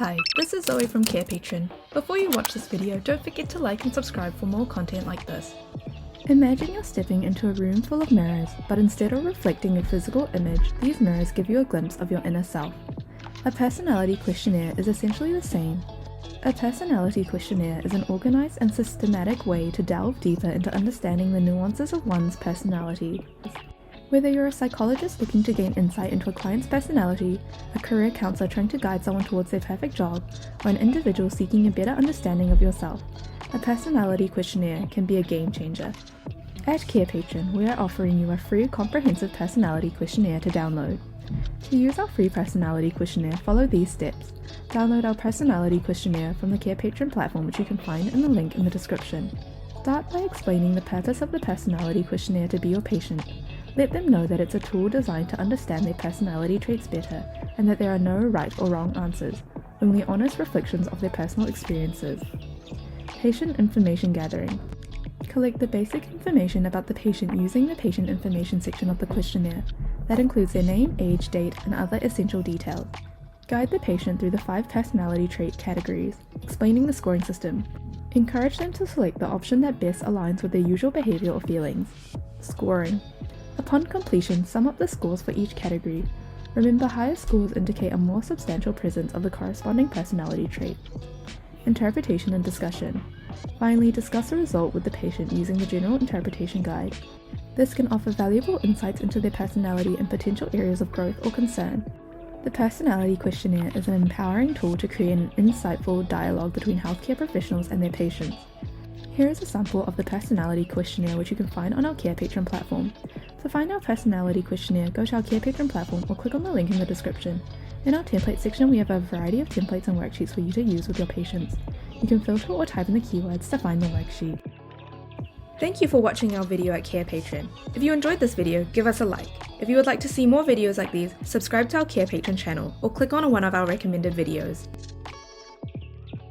Hi, this is Zoe from Carepatron. Before you watch this video, don't forget to like and subscribe for more content like this. Imagine you're stepping into a room full of mirrors, but instead of reflecting a physical image, these mirrors give you a glimpse of your inner self. A personality questionnaire is essentially the same. A personality questionnaire is an organized and systematic way to delve deeper into understanding the nuances of one's personality. Whether you're a psychologist looking to gain insight into a client's personality, a career counselor trying to guide someone towards their perfect job, or an individual seeking a better understanding of yourself, a personality questionnaire can be a game changer. At Carepatron, we are offering you a free comprehensive personality questionnaire to download. To use our free personality questionnaire, follow these steps. Download our personality questionnaire from the Carepatron platform, which you can find in the link in the description. Start by explaining the purpose of the personality questionnaire to be your patient. Let them know that it's a tool designed to understand their personality traits better, and that there are no right or wrong answers, only honest reflections of their personal experiences. Patient information gathering. Collect the basic information about the patient using the patient information section of the questionnaire. That includes their name, age, date, and other essential details. Guide the patient through the 5 personality trait categories, explaining the scoring system. Encourage them to select the option that best aligns with their usual behavior or feelings. Scoring. Upon completion, sum up the scores for each category. Remember, higher scores indicate a more substantial presence of the corresponding personality trait. Interpretation and discussion. Finally, discuss the result with the patient using the General Interpretation Guide. This can offer valuable insights into their personality and potential areas of growth or concern. The personality questionnaire is an empowering tool to create an insightful dialogue between healthcare professionals and their patients. Here is a sample of the personality questionnaire, which you can find on our Carepatron platform. To find our personality questionnaire, go to our Carepatron platform or click on the link in the description. In our template section, we have a variety of templates and worksheets for you to use with your patients. You can filter or type in the keywords to find the worksheet. Thank you for watching our video at Carepatron. If you enjoyed this video, give us a like. If you would like to see more videos like these, subscribe to our Carepatron channel or click on one of our recommended videos.